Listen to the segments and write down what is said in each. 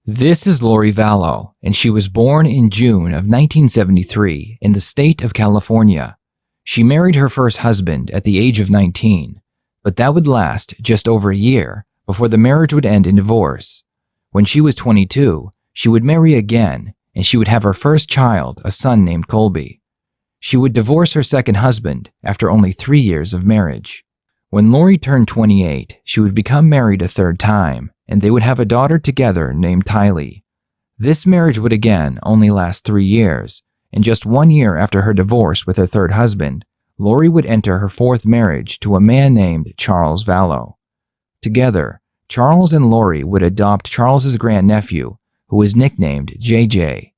This is Lori Vallow, and she was born in June of 1973 in the state of California. She married her first husband at the age of 19, but that would last just over a year before the marriage would end in divorce. When she was 22, she would marry again, and she would have her first child, a son named Colby. She would divorce her second husband after only 3 years of marriage. When Lori turned 28, she would become married a third time, and they would have a daughter together named Tylee. This marriage would again only last 3 years, and just 1 year after her divorce with her third husband, Lori would enter her fourth marriage to a man named Charles Vallow. Together, Charles and Lori would adopt Charles's grandnephew, who was nicknamed JJ.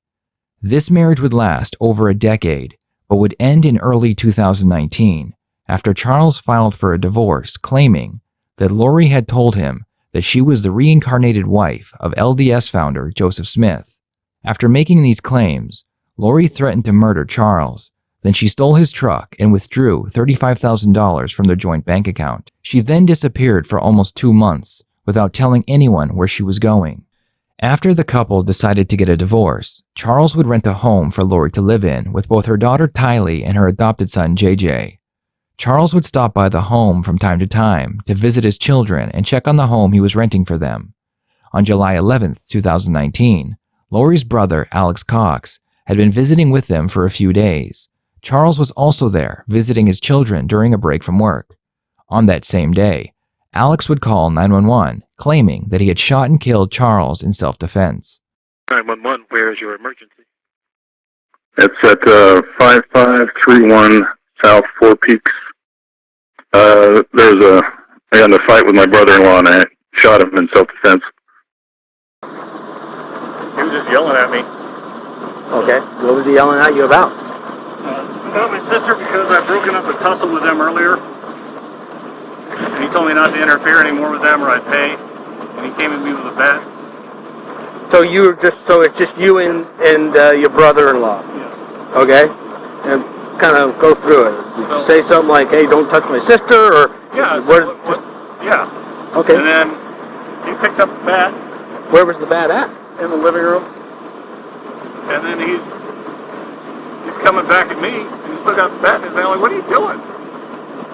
This marriage would last over a decade, but would end in early 2019 after Charles filed for a divorce, claiming that Lori had told him that she was the reincarnated wife of LDS founder Joseph Smith. After making these claims, Lori threatened to murder Charles. Then she stole his truck and withdrew $35,000 from their joint bank account. She then disappeared for almost 2 months without telling anyone where she was going. After the couple decided to get a divorce, Charles would rent a home for Lori to live in with both her daughter Tylee and her adopted son JJ. Charles would stop by the home from time to time to visit his children and check on the home he was renting for them. On July 11, 2019, Lori's brother, Alex Cox, had been visiting with them for a few days. Charles was also there, visiting his children during a break from work. On that same day, Alex would call 911, claiming that he had shot and killed Charles in self-defense. 911, where is your emergency? It's at 5531 South Four Peaks. I got in a fight with my brother-in-law and I shot him in self-defense. He was just yelling at me. Okay, what was he yelling at you about? About my sister, because I'd broken up a tussle with them earlier. And he told me not to interfere anymore with them or I'd pay. And he came at me with a bat. So it's just you and your brother-in-law? Yes. Okay, and kind of go through it. Did you say something like, hey, don't touch my sister, or? Yeah. Yeah. Okay. And then he picked up the bat. Where was the bat at? In the living room. And then he's coming back at me, and he's still got the bat in his hand. Like, what are you doing?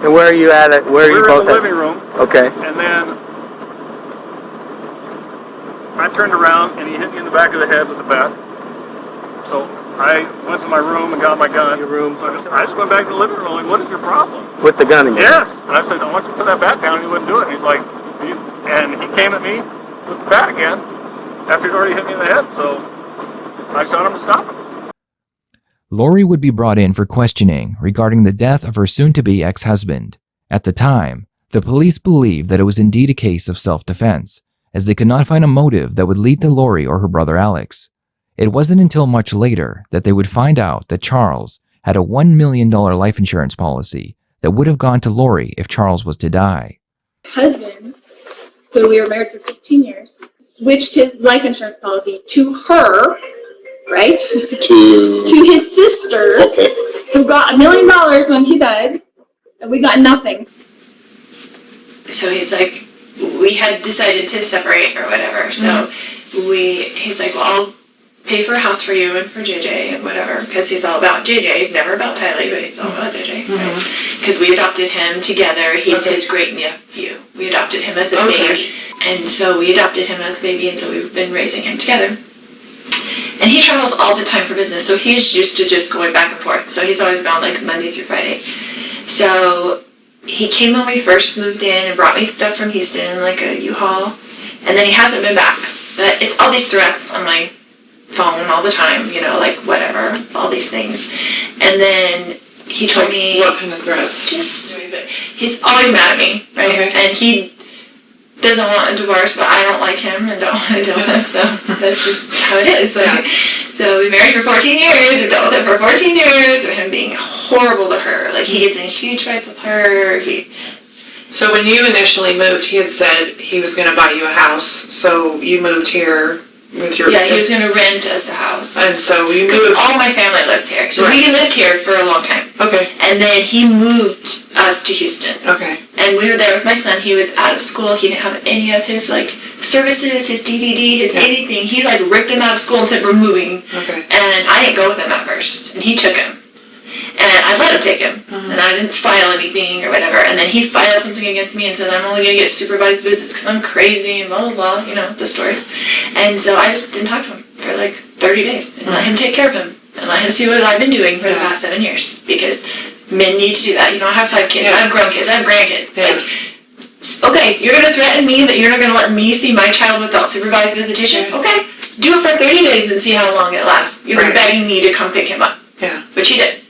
And where are you at it? Where are you both in the living room. Okay. And then I turned around, and he hit me in the back of the head with the bat. So I went to my room and got my gun. Your room. So I just went back to the living room. Like, what is your problem? With the gun in your hand? Yes. And I said, I want you to put that bat down. And he wouldn't do it. And he's like, and he came at me with the bat again after he'd already hit me in the head. So I shot him to stop him. Lori would be brought in for questioning regarding the death of her soon-to-be ex-husband. At the time, the police believed that it was indeed a case of self-defense, as they could not find a motive that would lead to Lori or her brother Alex. It wasn't until much later that they would find out that Charles had a $1 million life insurance policy that would have gone to Lori if Charles was to die. Husband, who we were married for 15 years, switched his life insurance policy to her, right? To his sister, Okay. who got $1 million when he died, and we got nothing. So he's like, we had decided to separate or whatever. So he's like, well, I'll pay for a house for you and for JJ and whatever, because he's all about JJ. He's never about Tylee, but he's all about JJ. Because we adopted him together. He's his great nephew. We adopted him as a baby. And so we adopted him as a baby, and so we've been raising him together. And he travels all the time for business, so he's used to just going back and forth. So he's always gone like Monday through Friday. So he came when we first moved in and brought me stuff from Houston, like a U-Haul. And then he hasn't been back. But it's all these threats on my phone all the time, you know, like whatever, all these things. And then he told me... What kind of threats? Just, he's always mad at me, right? Okay. And he doesn't want a divorce, but I don't like him and don't want to deal with him, so that's just how it is. So we married for 14 years, we dealt with it for 14 years, of him being horrible to her. Like, he gets in huge fights with her. So when you initially moved, he had said he was going to buy you a house, so you moved here With your... Yeah, he was going to rent us a house. And so we moved... All my family lives here. So we lived here for a long time. Okay. And then he moved us to Houston. Okay. And we were there with my son. He was out of school. He didn't have any of his, like, services, his DDD, his anything. He, like, ripped him out of school and said, we're moving. Okay. And I didn't go with him at first. And he took him. And I let him take him. And I didn't file anything or whatever. And then he filed something against me and said, I'm only going to get supervised visits because I'm crazy and blah, blah, blah. You know, the story. And so I just didn't talk to him for, like, 30 days. And let him take care of him. And let him see what I've been doing for the past 7 years. Because men need to do that. You know, I have 5 kids. I have grown kids. I have grandkids. Yeah. Like, okay, you're going to threaten me that you're not going to let me see my child without supervised visitation? Okay. Do it for 30 days and see how long it lasts. You're begging me to come pick him up. Yeah. Which he did.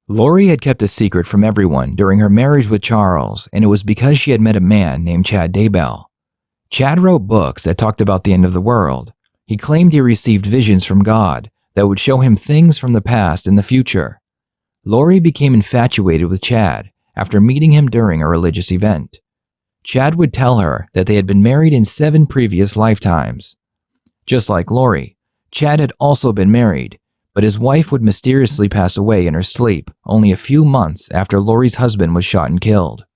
Lori had kept a secret from everyone during her marriage with Charles, and it was because she had met a man named Chad Daybell. Chad wrote books that talked about the end of the world. He claimed he received visions from God that would show him things from the past and the future. Lori became infatuated with Chad after meeting him during a religious event. Chad would tell her that they had been married in 7 previous lifetimes. Just like Lori, Chad had also been married, but his wife would mysteriously pass away in her sleep only a few months after Lori's husband was shot and killed.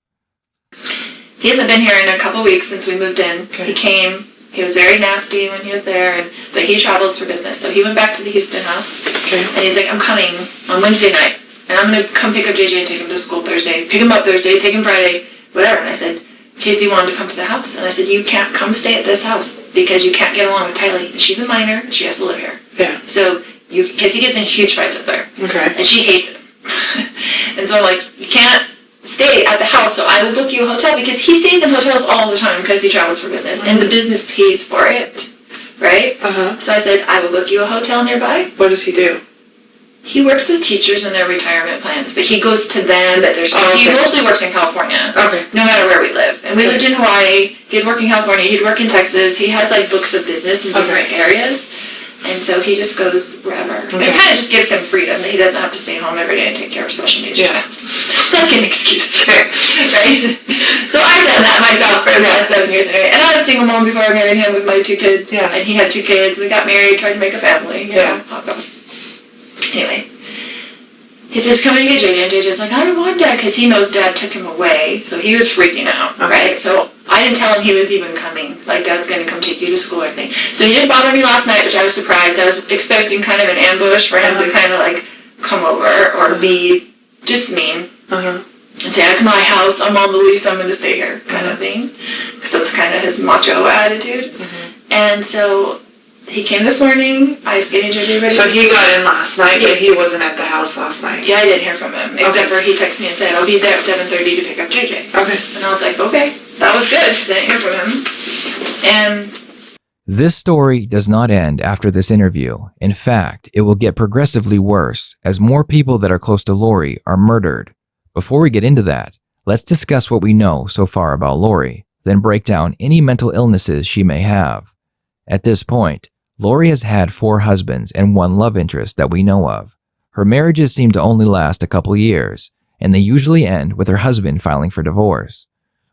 He hasn't been here in a couple weeks since we moved in. Okay. He came. He was very nasty when he was there, but he travels for business. So he went back to the Houston house, and he's like, I'm coming on Wednesday night, and I'm going to come pick up JJ and take him to school Thursday, pick him up Thursday, take him Friday, whatever. And I said, Casey wanted to come to the house, and I said, you can't come stay at this house because you can't get along with Tylee. She's a minor, and she has to live here. Yeah. So, because he gets in huge fights up there. Okay. And she hates him. And so I'm like, you can't stay at the house, so I will book you a hotel, because he stays in hotels all the time because he travels for business, and the business pays for it, right? So I said, I will book you a hotel nearby. What does he do? He works with teachers and their retirement plans, but he goes to them at their school. He mostly works in California, no matter where we live. And we lived in Hawaii, he'd work in California, he'd work in Texas. He has like books of business in different areas. And so he just goes wherever. It kind of just gives him freedom that he doesn't have to stay home every day and take care of special needs child. It's like an excuse, right? So I done that myself for the last 7 years anyway. And I was a single mom before I married him with my 2 kids. And he had 2 kids. We got married, tried to make a family. You know how it goes. Anyway. He says, come and get JJ. And JJ's like, I don't want Dad, because he knows Dad took him away. So he was freaking out, right? So I didn't tell him he was even coming. Like, Dad's going to come take you to school or anything. So he didn't bother me last night, which I was surprised. I was expecting kind of an ambush for him to kind of, like, come over or be just mean. And say, it's my house, I'm on the lease, I'm going to stay here, kind of thing. Because that's kind of his macho attitude. And so he came this morning. I was getting JJ ready. So he got in last night, but he wasn't at the house last night. Yeah, I didn't hear from him. Except for he texted me and said, I'll be there at 7:30 to pick up JJ. And I was like, okay, that was good. Just didn't hear from him. And this story does not end after this interview. In fact, it will get progressively worse as more people that are close to Lori are murdered. Before we get into that, let's discuss what we know so far about Lori, then break down any mental illnesses she may have. At this point, Lori has had 4 husbands and 1 love interest that we know of. Her marriages seem to only last a couple years, and they usually end with her husband filing for divorce.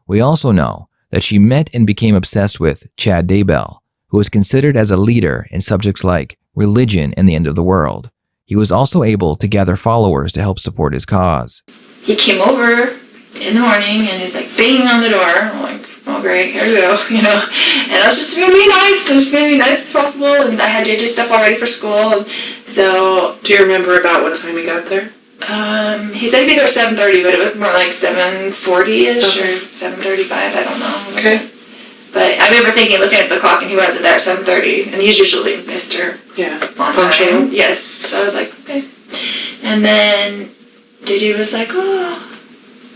We also know that she met and became obsessed with Chad Daybell, who was considered as a leader in subjects like religion and the end of the world. He was also able to gather followers to help support his cause. He came over in the morning and he's like banging on the door. I'm like, oh great, here we go, you know. And I was just going to be nice. I was just going to be nice as possible. And I had JJ stuff all ready for school. And so. Do you remember about what time he got there? He said he'd be there at 7:30, but it was more like 7:40-ish or 7:35, I don't know. Okay. But I remember thinking, looking at the clock, and he wasn't there at 7:30, and he's usually Mr. On time. Yes. So I was like, okay. And then JJ was like, oh,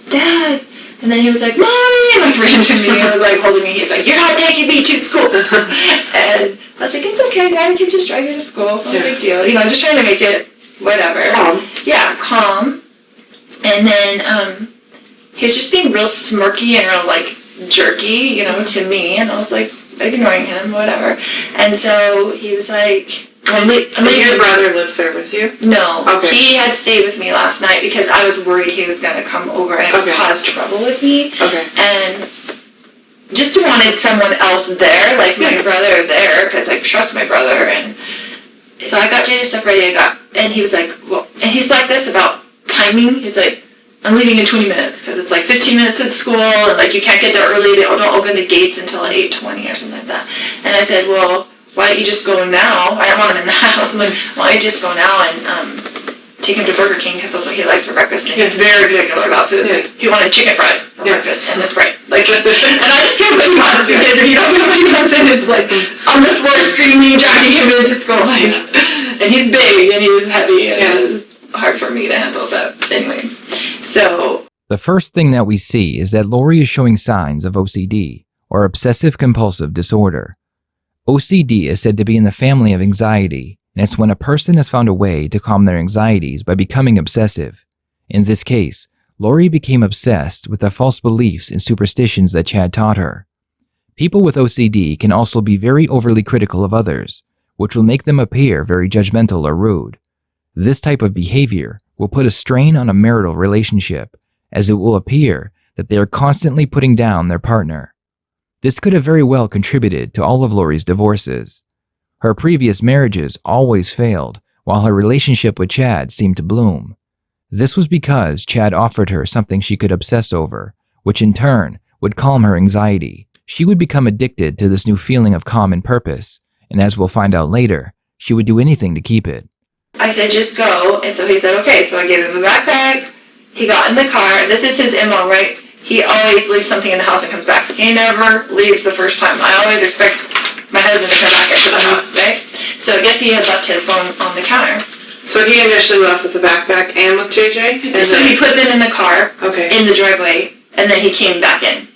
Dad. And then he was like, Mommy, and like ran to me and was like holding me. He's like, you're not taking me to school. And I was like, it's okay, Dad, I can just drive you to school, it's no big deal. You know, just trying to make it whatever. Calm. Yeah, calm. And then he was just being real smirky and real like jerky, you know, to me. And I was like ignoring him, whatever. And so he was like, your brother lives there with you? No. Okay. He had stayed with me last night because I was worried he was going to come over and cause trouble with me. Okay. And just wanted someone else there, like my brother there, because I trust my brother. And so I got JJ stuff ready. And he was like, well, and he's like this about timing. He's like, I'm leaving in 20 minutes because it's like 15 minutes to the school, and like you can't get there early. They don't open the gates until 8:20 or something like that. And I said, well, why don't you just go now? I don't want him in the house. I'm like, why don't you just go now and take him to Burger King because that's what he likes for breakfast. And he's very particular about food. Like, he wanted chicken fries for breakfast and the Sprite. Like, and I just give him what he wants because if you don't give him what he wants, then it's like on the floor screaming, dragging him into school. Like, and he's big and he's heavy and it's hard for me to handle. But anyway, so The first thing that we see is that Lori is showing signs of OCD, or obsessive-compulsive disorder. OCD is said to be in the family of anxiety, and it's when a person has found a way to calm their anxieties by becoming obsessive. In this case, Lori became obsessed with the false beliefs and superstitions that Chad taught her. People with OCD can also be very overly critical of others, which will make them appear very judgmental or rude. This type of behavior will put a strain on a marital relationship, as it will appear that they are constantly putting down their partner. This could have very well contributed to all of Lori's divorces. Her previous marriages always failed, while her relationship with Chad seemed to bloom. This was because Chad offered her something she could obsess over, which in turn would calm her anxiety. She would become addicted to this new feeling of calm and purpose, and as we'll find out later, she would do anything to keep it. I said, just go. And so he said, okay. So I gave him a backpack. He got in the car. This is his MO, right? He always leaves something in the house and comes back. He never leaves the first time. I always expect my husband to come back into the house, right? So I guess he had left his phone on the counter. So he initially left with the backpack and with JJ? And so he put them in the car, okay, in the driveway, and then he came back in,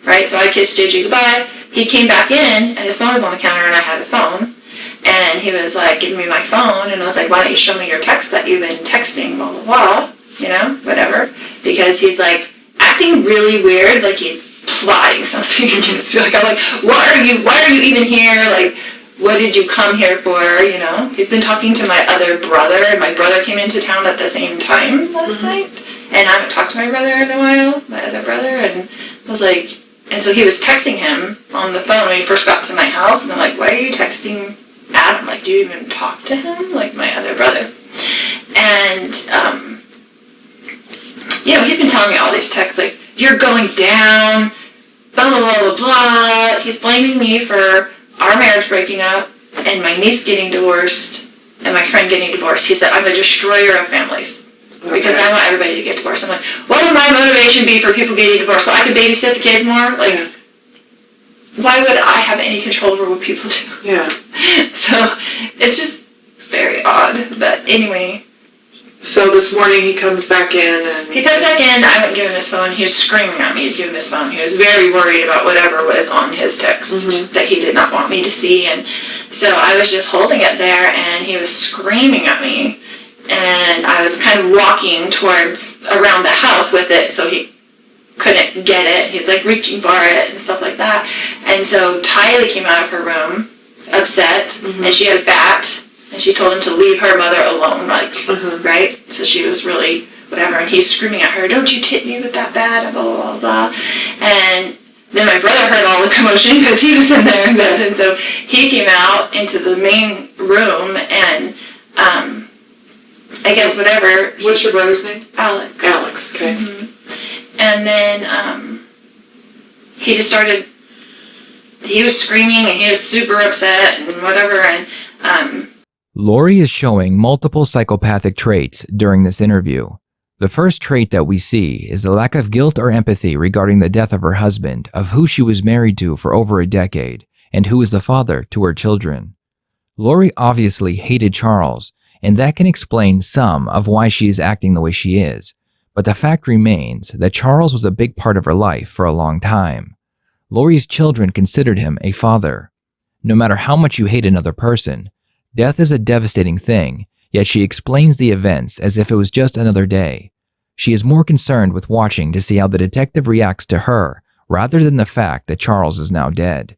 right? So I kissed JJ goodbye. He came back in, and his phone was on the counter, and I had his phone. And he was like, give me my phone. And I was like, why don't you show me your text that you've been texting, blah, blah, blah, you know, whatever. Because he's like acting really weird, like he's plotting something against me. Like, I'm like, why are you even here? Like, what did you come here for, you know? He's been talking to my other brother, and my brother came into town at the same time last night. And I haven't talked to my brother in a while, my other brother, and I was like, and so he was texting him on the phone when he first got to my house, and I'm like, why are you texting Adam? Like, do you even talk to him? Like, my other brother. And, you know, he's been telling me all these texts, like, you're going down, blah, blah, blah, blah, blah. He's blaming me for our marriage breaking up, and my niece getting divorced, and my friend getting divorced. He said, I'm a destroyer of families. Because I want everybody to get divorced. I'm like, what would my motivation be for people getting divorced? So I could babysit the kids more? Like, why would I have any control over what people do? Yeah. So, it's just very odd. But anyway. So this morning he comes back in and... He comes back in, I wouldn't give him his phone. He was screaming at me to give him his phone. He was very worried about whatever was on his text that he did not want me to see. And so I was just holding it there, and he was screaming at me. And I was kind of walking around the house with it, so he couldn't get it. He's like reaching for it and stuff like that. And so Tylee came out of her room, upset, and she had a bat, and she told him to leave her mother alone, like, right? So she was really, whatever, and he's screaming at her, don't you hit me with that bat, blah, blah, blah, blah. And then my brother heard all the commotion, because he was in there in bed, and so he came out into the main room, and, I guess whatever. What's your brother's name? Alex. Alex, okay. And then he just started, he was screaming and he was super upset and whatever. And Lori is showing multiple psychopathic traits during this interview. The first trait that we see is the lack of guilt or empathy regarding the death of her husband, of who she was married to for over a decade, and who is the father to her children. Lori obviously hated Charles, and that can explain some of why she is acting the way she is. But the fact remains that Charles was a big part of her life for a long time. Lori's children considered him a father. No matter how much you hate another person, death is a devastating thing, yet she explains the events as if it was just another day. She is more concerned with watching to see how the detective reacts to her, rather than the fact that Charles is now dead.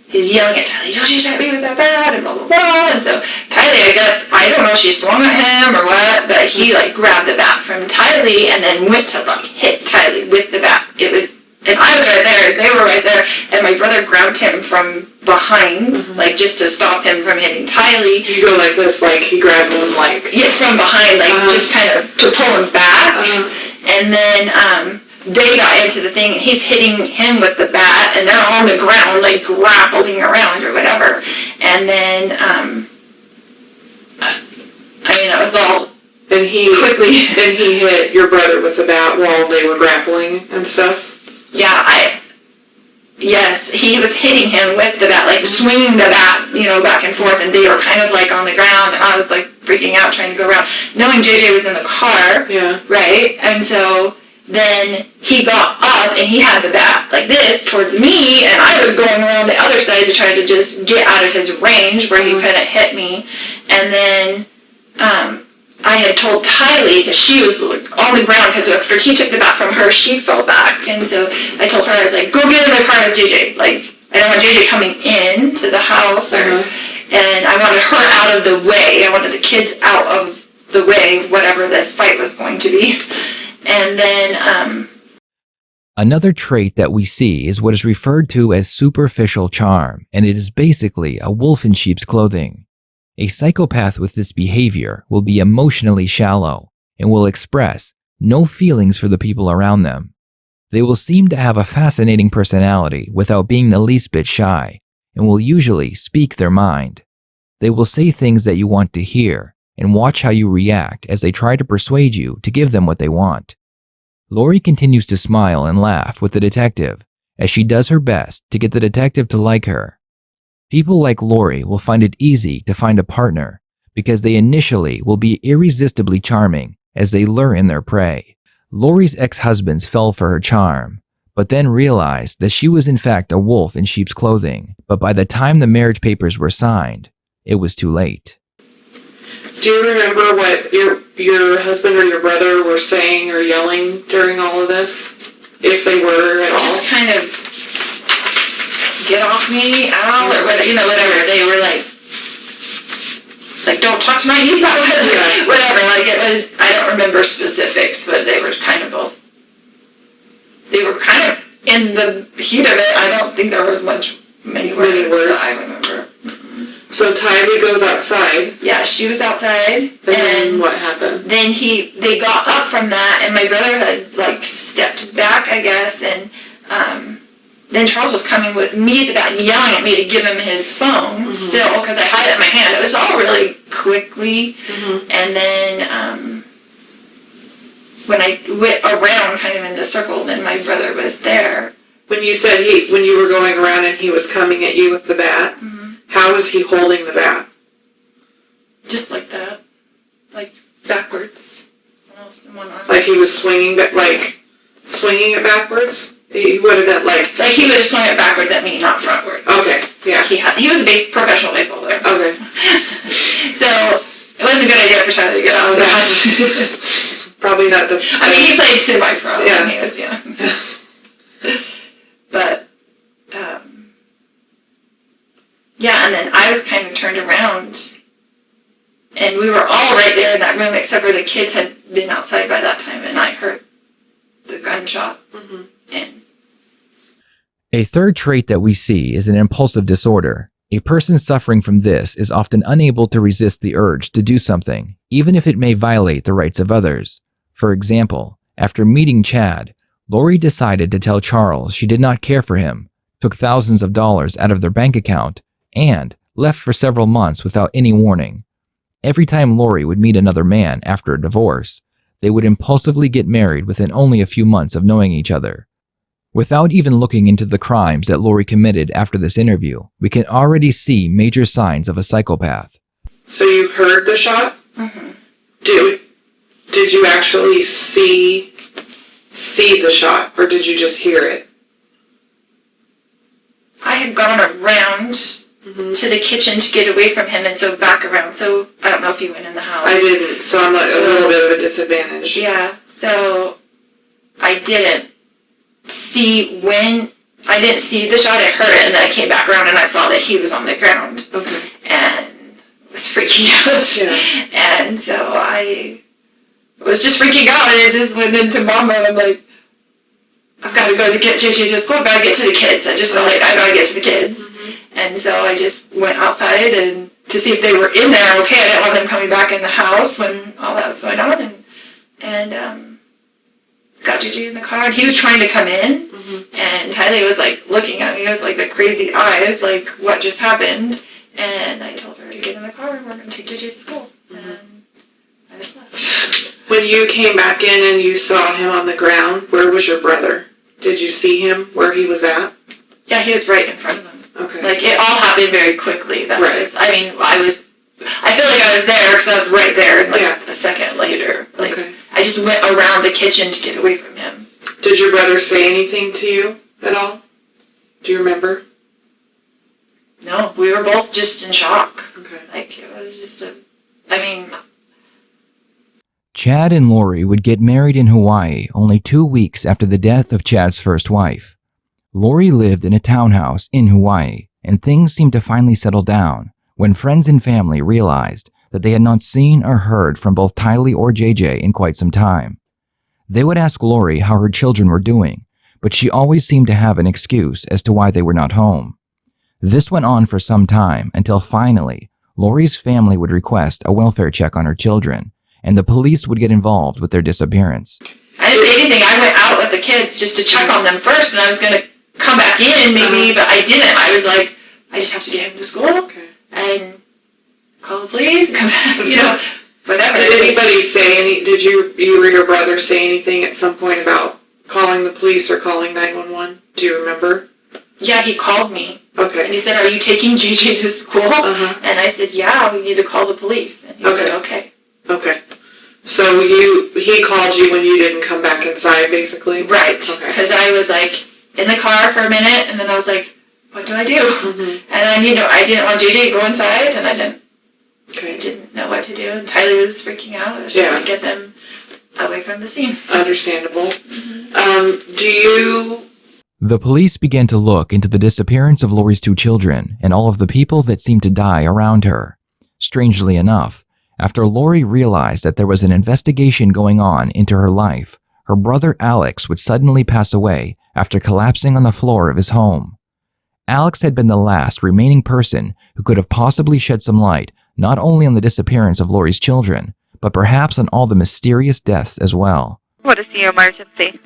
He's yelling at Tylee, don't you hit me with that bat, and blah, blah, blah. And so Tylee, I guess, I don't know if she swung at him or what, but he like grabbed the bat from Tylee and then went to like hit Tylee with the bat. It was And I was right there, they were right there, and my brother grabbed him from behind, like, just to stop him from hitting Tylee. You go like this, like, he grabbed him, like... Yeah, from behind, like, just kind of to pull him back. And then, they got into the thing, and he's hitting him with the bat, and they're on the ground, like, grappling around or whatever. And then, it was all and he quickly. Then he hit your brother with the bat while they were grappling and stuff? Yeah, yes, he was hitting him with the bat, like, swinging the bat, back and forth, and they were kind of, like, on the ground, and I was, like, freaking out, trying to go around, knowing JJ was in the car. Yeah. Right? And so... then he got up and he had the bat like this towards me, and I was going around the other side to try to just get out of his range where he couldn't hit me. And then I had told Tylee, because she was on the ground, because after he took the bat from her, she fell back. And so I told her, I was like, go get in the car with JJ. Like, I don't want JJ coming in to the house, and I wanted her out of the way. I wanted the kids out of the way of whatever this fight was going to be. And then, Another trait that we see is what is referred to as superficial charm, and it is basically a wolf in sheep's clothing. A psychopath with this behavior will be emotionally shallow and will express no feelings for the people around them. They will seem to have a fascinating personality without being the least bit shy, and will usually speak their mind. They will say things that you want to hear, and watch how you react as they try to persuade you to give them what they want. Lori continues to smile and laugh with the detective as she does her best to get the detective to like her. People like Lori will find it easy to find a partner because they initially will be irresistibly charming as they lure in their prey. Lori's ex-husbands fell for her charm, but then realized that she was in fact a wolf in sheep's clothing. But by the time the marriage papers were signed, it was too late. Do you remember what your husband or your brother were saying or yelling during all of this? If they were at all? just kind of, get off me, ow, or whatever. They were like, don't talk to my niece about it, whatever. Like, it was, I don't remember specifics, but they were kind of both, they were kind of in the heat of it. I don't think there was many words that I remember. So Tylee goes outside. Yeah, she was outside. And then what happened? Then they got up from that, and my brother had, stepped back, I guess, and then Charles was coming with me at the back, yelling at me to give him his phone, still, because I had it in my hand. It was all really quickly, and then when I went around kind of in the circle, then my brother was there. When you said when you were going around and he was coming at you with the bat, how was he holding the bat? Just like that. Like, backwards. Almost in one arm. Like he was swinging it backwards? He would have done, like he would have swung it backwards at me, not frontwards. Okay, yeah. He was a professional baseball player. Okay. So, it wasn't a good idea for Tyler to get out of the house. Probably not the... I mean, he played semi-pro. Yeah. And he was, But, yeah, and then I was kind of turned around, and we were all right there in that room, except for the kids had been outside by that time, and I heard the gunshot. And A third trait that we see is an impulsive disorder. A person suffering from this is often unable to resist the urge to do something, even if it may violate the rights of others. For example, after meeting Chad, Lori decided to tell Charles she did not care for him, took thousands of dollars out of their bank account, and left for several months without any warning. Every time Lori would meet another man after a divorce, they would impulsively get married within only a few months of knowing each other. Without even looking into the crimes that Lori committed after this interview, we can already see major signs of a psychopath. So you heard the shot? Did you actually see the shot, or did you just hear it? I had gone around to the kitchen to get away from him, and so back around. So I don't know if he went in the house. I didn't, so I'm a little bit of a disadvantage. Yeah, so I didn't see the shot. I heard it, and then I came back around and I saw that he was on the ground. Okay. And was freaking out. Yeah. And so I was just freaking out, and it just went into mom mode. I'm like, I've got to go to get JJ to school. I've got to get to the kids. I just felt like I got to get to the kids. And so I just went outside and to see if they were in there okay. I didn't want them coming back in the house when all that was going on. And got JJ in the car. And he was trying to come in. And Tylee was like looking at me with like the crazy eyes, like what just happened. And I told her to get in the car and we're going to take JJ to school. And I just left. When you came back in and you saw him on the ground, where was your brother? Did you see him where he was at? Yeah, he was right in front of him. Okay. Like, it all happened very quickly. That was, I mean, I feel like I was there because I was right there, like, a second later. Like, I just went around the kitchen to get away from him. Did your brother say anything to you at all? Do you remember? No, we were both just in shock. Okay. Like, it was just Chad and Lori would get married in Hawaii only 2 weeks after the death of Chad's first wife. Lori lived in a townhouse in Hawaii, and things seemed to finally settle down when friends and family realized that they had not seen or heard from both Tylee or JJ in quite some time. They would ask Lori how her children were doing, but she always seemed to have an excuse as to why they were not home. This went on for some time until finally, Lori's family would request a welfare check on her children, and the police would get involved with their disappearance. I didn't say anything. I went out with the kids just to check on them first, and I was going to come back in maybe, but I didn't. I was like, I just have to get him to school and call the police, come back, whatever. Did anybody say did you or your brother say anything at some point about calling the police or calling 911? Do you remember? Yeah, he called me. Okay. And he said, are you taking JJ to school? And I said, yeah, we need to call the police. And he said, okay. Okay. So he called you when you didn't come back inside, basically? Right. Okay. Because I was like in the car for a minute, and then I was like, what do I do? And then, I didn't want JJ to go inside, and I didn't know what to do. And Tylee was freaking out. I was trying to get them away from the scene. Understandable. The police began to look into the disappearance of Lori's 2 children and all of the people that seemed to die around her. Strangely enough, after Lori realized that there was an investigation going on into her life, her brother Alex would suddenly pass away after collapsing on the floor of his home. Alex had been the last remaining person who could have possibly shed some light not only on the disappearance of Lori's children, but perhaps on all the mysterious deaths as well. What is your emergency?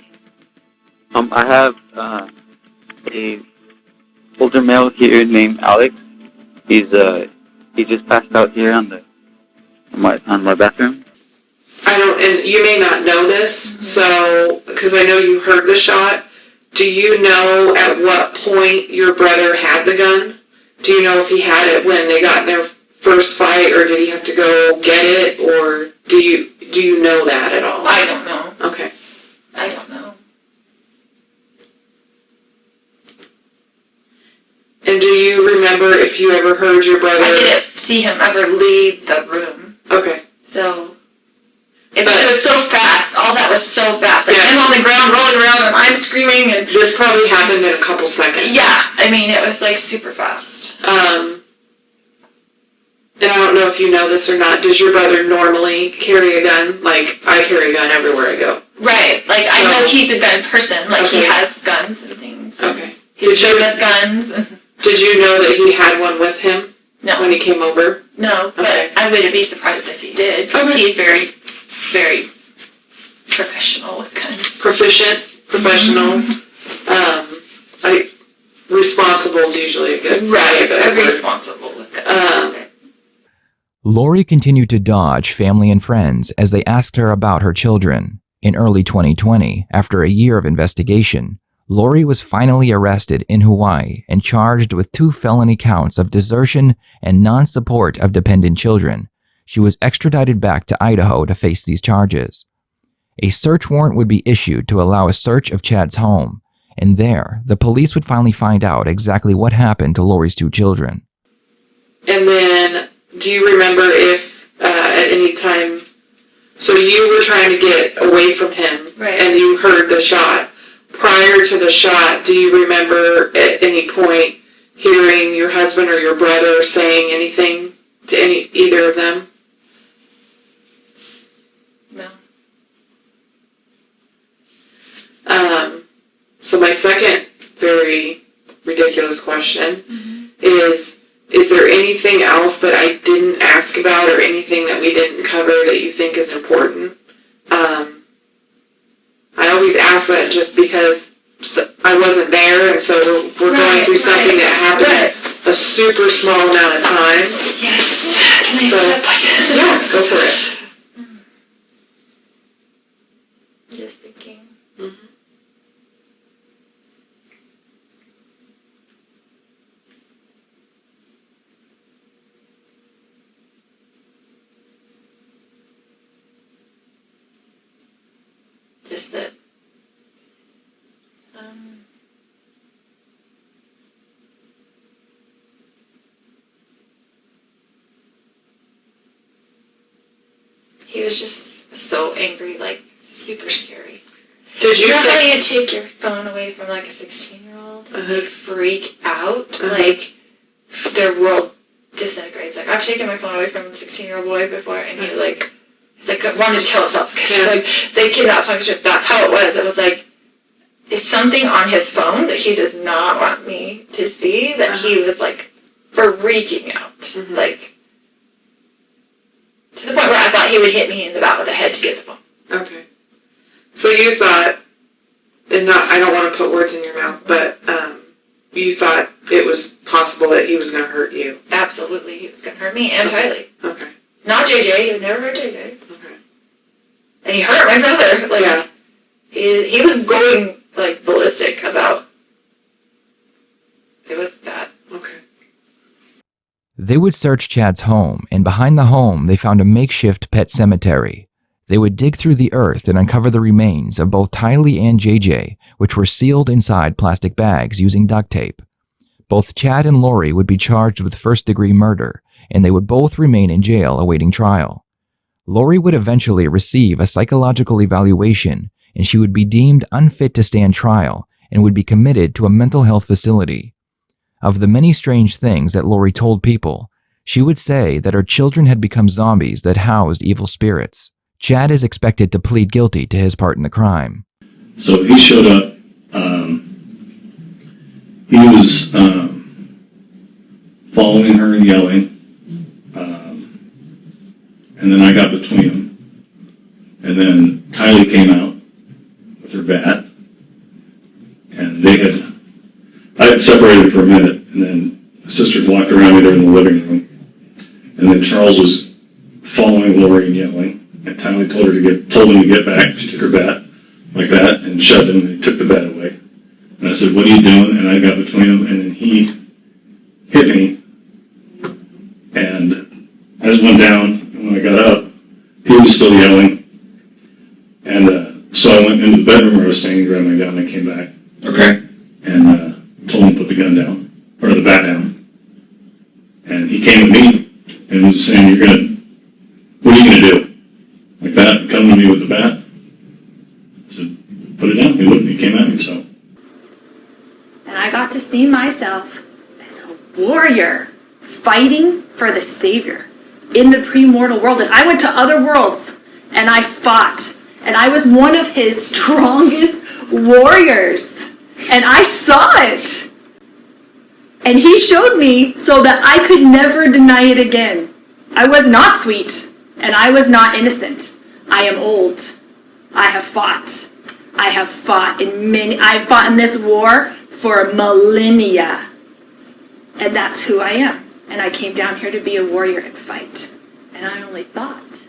I have a older male here named Alex. He just passed out here on my bathroom. And you may not know this, so, because I know you heard the shot, do you know at what point your brother had the gun? Do you know if he had it when they got in their first fight, or did he have to go get it, or do you know that at all? I don't know. Okay. I don't know. And do you remember if you ever heard your brother? I didn't see him ever leave the room. Okay. So, it was so fast. All that was so fast. Like, him on the ground, rolling around, and I'm screaming. And this probably happened in a couple seconds. Yeah. I mean, it was, like, super fast. And I don't know if you know this or not, does your brother normally carry a gun? Like, I carry a gun everywhere I go. Right. Like, I know he's a gun person. Like, he has guns and things. Okay. He's good with guns. Did you know that he had one with him? No. When he came over? No, but I wouldn't be surprised if he did, because he's very, very professional with guns. Proficient, professional. Responsible is usually a good word. Responsible with guns. Lori continued to dodge family and friends as they asked her about her children. In early 2020, after a year of investigation, Lori was finally arrested in Hawaii and charged with 2 felony counts of desertion and non-support of dependent children. She was extradited back to Idaho to face these charges. A search warrant would be issued to allow a search of Chad's home, and there, the police would finally find out exactly what happened to Lori's 2 children. And then, do you remember if at any time, so you were trying to get away from him, and you heard the shot. Prior to the shot, do you remember at any point hearing your husband or your brother saying anything to either of them? No. So my second very ridiculous question is there anything else that I didn't ask about or anything that we didn't cover that you think is important? I always ask that just because I wasn't there, and so we're going through something that happened a super small amount of time. Yes. Can I step? Yeah, go for it. Just thinking. Just that. He was just so angry, like super scary. Did you know how you take your phone away from like a 16-year-old and they freak out? Like their world disintegrates. Like I've taken my phone away from a 16-year-old boy before, and he's like wanted to kill himself because like they kidnapped him. That's how it was. It was like is something on his phone that he does not want me to see. That he was like freaking out, like. To the point where I thought he would hit me in the back of the head to get the phone. Okay. So you thought, and I don't want to put words in your mouth, but you thought it was possible that he was going to hurt you. Absolutely, he was going to hurt me and Tylee. Okay. Not JJ, he would never hurt JJ. Okay. And he hurt my brother. Like, he was going, like, ballistic about, it was bad. Okay. They would search Chad's home, and behind the home, they found a makeshift pet cemetery. They would dig through the earth and uncover the remains of both Tylee and JJ, which were sealed inside plastic bags using duct tape. Both Chad and Lori would be charged with first-degree murder, and they would both remain in jail awaiting trial. Lori would eventually receive a psychological evaluation, and she would be deemed unfit to stand trial and would be committed to a mental health facility. Of the many strange things that Lori told people, she would say that her children had become zombies that housed evil spirits. Chad is expected to plead guilty to his part in the crime. So he showed up. He was following her and yelling. And then I got between them. And then Tylee came out with her bat. And I had separated for a minute, and then my sister walked around me there in the living room. And then Charles was following Lori and yelling. And Tylee told him to get back. She took her bat like that and shoved him, and he took the bat away. And I said, "What are you doing?" And I got between them, and then he hit me. And I just went down, and when I got up, he was still yelling. And so I went into the bedroom where I was staying, grabbed my gun, and I came back. Okay. And told him to put the gun down, or the bat down. And he came to me and was saying, "What are you going to do?" Like that, come to me with the bat. I said, "Put it down." He wouldn't. He came at me, so. And I got to see myself as a warrior fighting for the Savior in the premortal world. And I went to other worlds and I fought. And I was one of his strongest warriors. And I saw it. And he showed me so that I could never deny it again. I was not sweet. And I was not innocent. I am old. I have fought. I fought in this war for millennia. And that's who I am. And I came down here to be a warrior and fight. And I only thought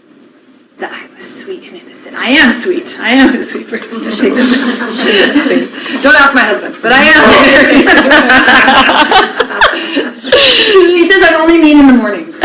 that I was sweet and innocent. I am sweet. I am a sweet person. Don't ask my husband, but I am. He says I'm only mean in the mornings.